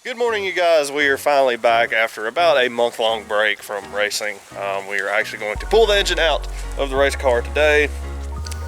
Good morning, you guys. We are finally back after about a month-long break from racing. We are actually going to pull the engine out of the race car today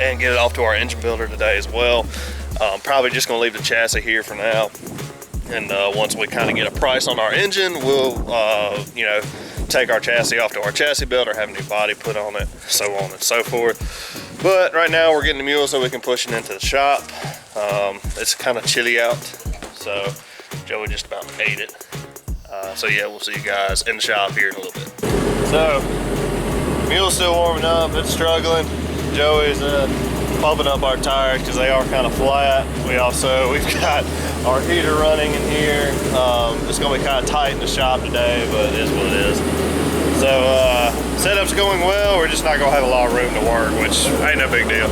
and get it off to our engine builder today as well. Probably just going to leave the chassis here for now. And once we kind of get a price on our engine, we'll, take our chassis off to our chassis builder, have a new body put on it, so on and so forth. But right now we're getting the mule so we can push it into the shop. It's kind of chilly out, so Joey just about ate it. So yeah, we'll see you guys in the shop here in a little bit. So, mule's still warming up, it's struggling. Joey's pumping up our tires because they are kind of flat. We've got our heater running in here. It's gonna be kind of tight in the shop today, but it is what it is. So setup's going well, we're just not gonna have a lot of room to work, which ain't no big deal.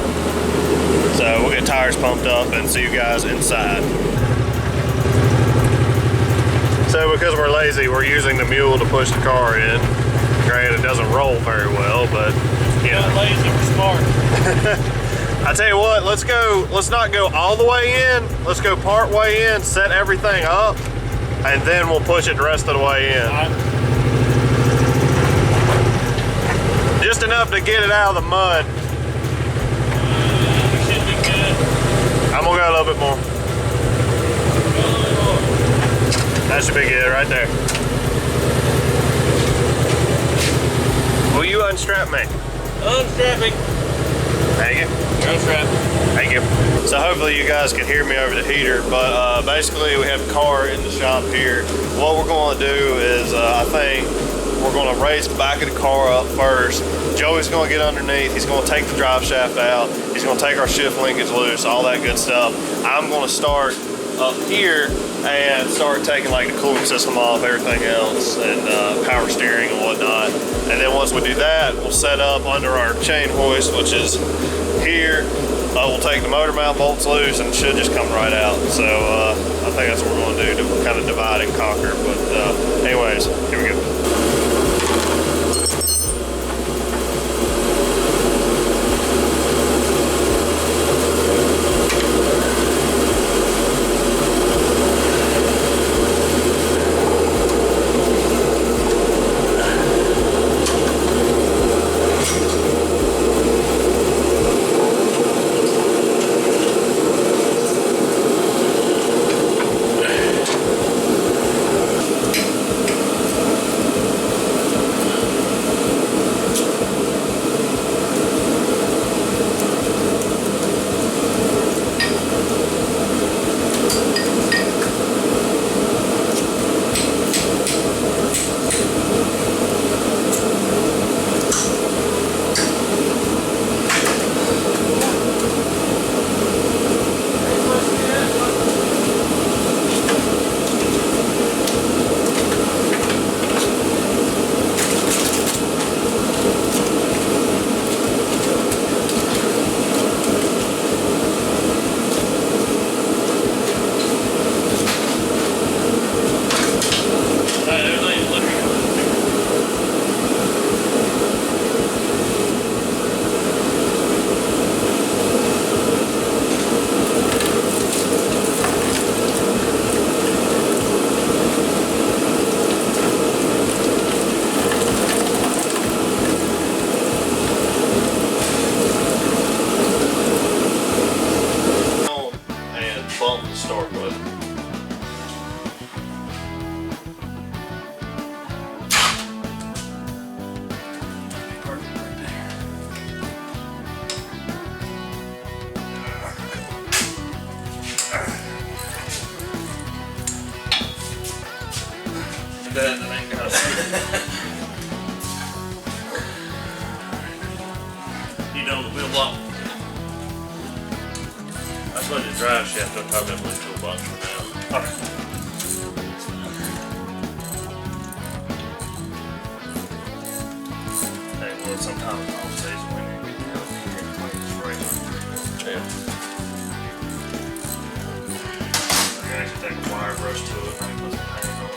So we'll get tires pumped up and see you guys inside. So because we're lazy, we're using the mule to push the car in. Granted, it doesn't roll very well, but you know. We're lazy, we're smart. I tell you what, let's not go all the way in. Let's go part way in, set everything up, and then we'll push it the rest of the way in. Just enough to get it out of the mud. Should be good. I'm gonna go a little bit more. That should be good right there. Will you unstrap me? Unstrapping. Thank you. Unstrap. Thank you. So hopefully you guys can hear me over the heater, but basically we have the car in the shop here. What we're going to do is I think we're going to raise the back of the car up first. Joey's going to get underneath. He's going to take the drive shaft out. He's going to take our shift linkage loose, all that good stuff. I'm going to start up here and start taking like the cooling system off, everything else, and power steering and whatnot. And then once we do that, we'll set up under our chain hoist, which is here. We'll take the motor mount bolts loose and it should just come right out. So I think that's what we're going to do to kind of divide and conquer. But anyways, here we go. That ain't got you know the wheel block. That's what the drive shaft on top of that blue toolbox for now. Okay. Hey, well, sometimes I'll say when you get out here and play this right. Yeah. I can actually take a wire brush to it and put some paint on it.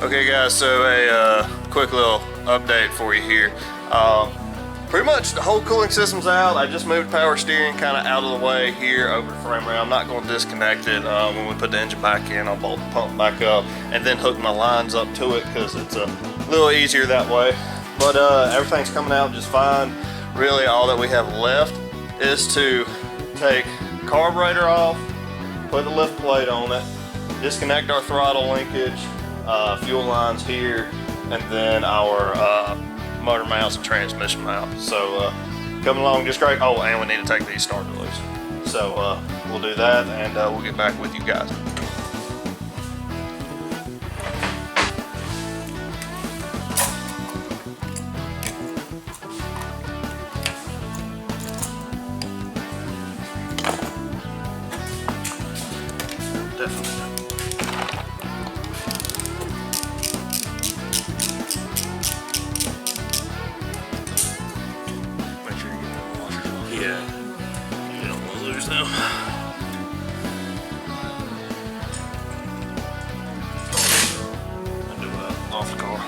Okay guys, so a quick little update for you here. Pretty much the whole cooling system's out. I just moved power steering kind of out of the way here over the frame rail. I'm not going to disconnect it. When we put the engine back in, I'll bolt the pump back up and then hook my lines up to it because it's a little easier that way. But everything's coming out just fine. Really all that we have left is to take carburetor off, put the lift plate on it, disconnect our throttle linkage, fuel lines here, and then our motor mounts and transmission mount. So coming along just great. Oh, and we need to take these starter loose. So we'll do that and we'll get back with you guys. Definitely. Yeah, you don't want to lose them. I'll do off the car.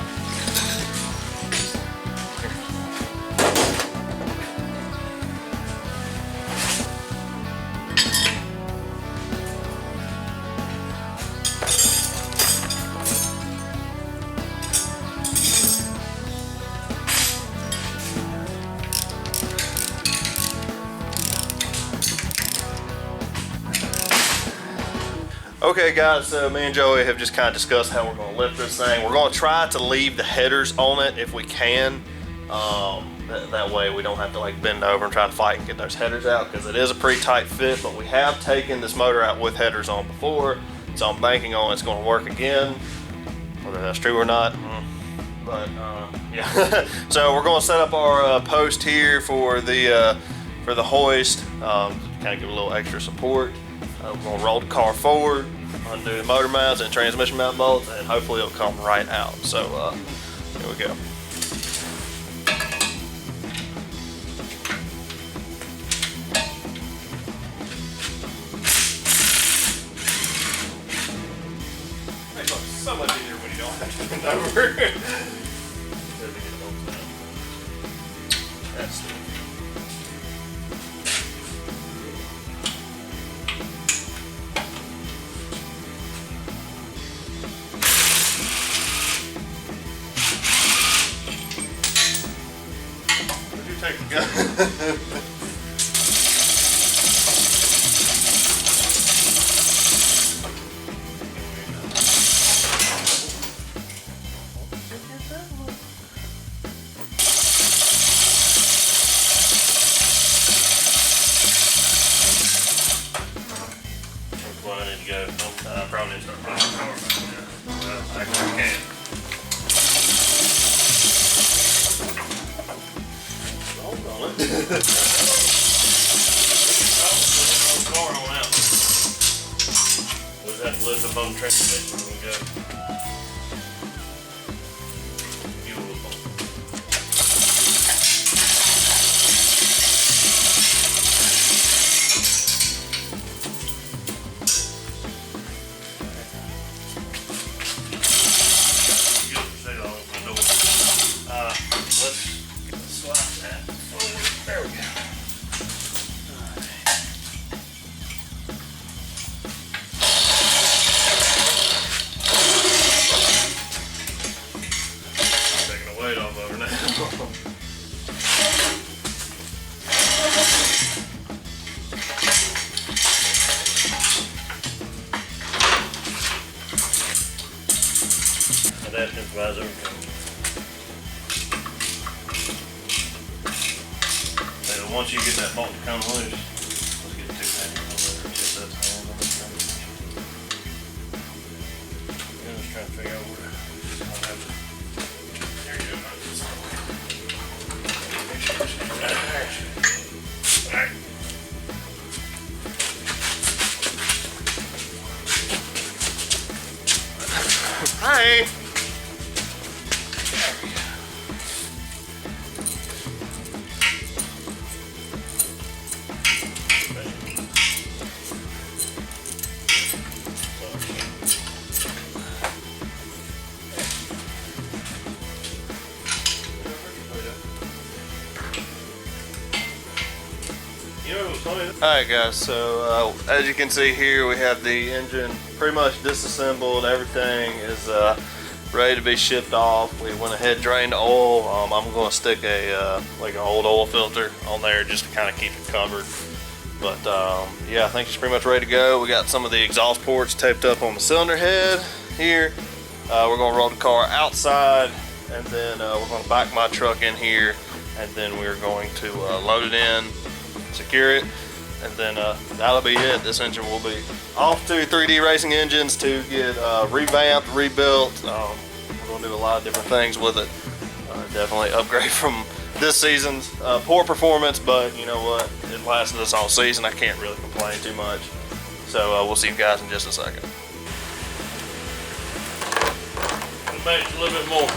Okay guys, so me and Joey have just kind of discussed how we're going to lift this thing. We're going to try to leave the headers on it if we can. That way we don't have to like bend over and try to fight and get those headers out, because it is a pretty tight fit, but we have taken this motor out with headers on before, so I'm banking on it's going to work again. Whether that's true or not, but yeah. So we're going to set up our post here for the hoist, kind of give a little extra support. We're going to roll the car forward, undo the motor mounts and transmission mount bolts, and hopefully it'll come right out. So here we go. Makes it so much easier when you don't have to bend over. That's the take the gun. Well, I need to go. I probably need to start putting the car back in there. Well, actually, I can. We'll have to lift up on the transmission when we go. Fuel pump. Let's slide that forward. There we go. Taking the weight off of her now. And that improvises everything. Once you get that bolt to come loose, let's get two handles on there. Get that hand on the transmission. I'm just trying to figure out where I'll have to. There you go. Make sure it's alright. Hi. Alright guys, so as you can see here, we have the engine pretty much disassembled. Everything is ready to be shipped off. We went ahead, drained the oil. I'm going to stick a like an old oil filter on there just to kind of keep it covered. But yeah, I think it's pretty much ready to go. We got some of the exhaust ports taped up on the cylinder head here. We're going to roll the car outside, and then we're going to back my truck in here, and then we're going to load it in, secure it, and then that'll be it. This engine will be off to 3D Racing Engines to get revamped, rebuilt. We're going to do a lot of different things with it. Definitely upgrade from this season's poor performance, but you know what? It lasted us all season. I can't really complain too much. So we'll see you guys in just a second. Maybe a little bit more.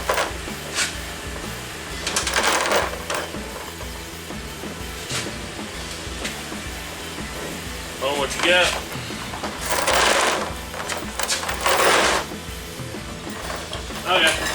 Oh, what you got? Okay.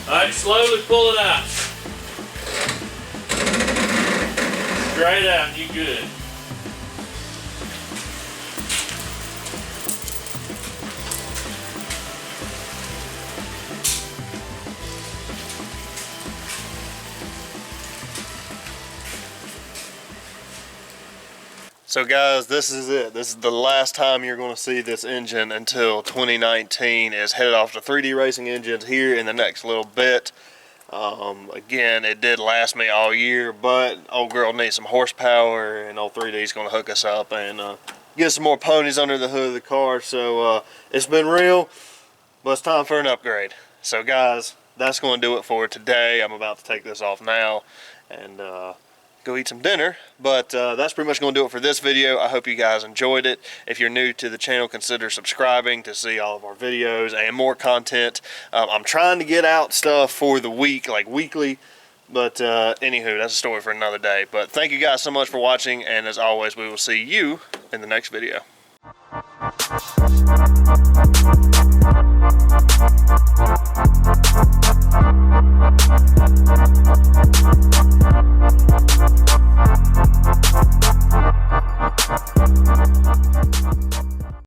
Alright, slowly pull it out. Straight out, you good. So guys, this is it. This is the last time you're going to see this engine until 2019 is headed off to 3D Racing Engines here in the next little bit. Again, it did last me all year, but old girl needs some horsepower, and old 3D is going to hook us up and get some more ponies under the hood of the car. So it's been real, but it's time for an upgrade. So guys, that's going to do it for today. I'm about to take this off now and go eat some dinner, but that's pretty much going to do it for this video. I hope you guys enjoyed it. If you're new to the channel, consider subscribing to see all of our videos and more content. I'm trying to get out stuff for the week, like weekly, but anywho, that's a story for another day. But thank you guys so much for watching, and as always, we will see you in the next video.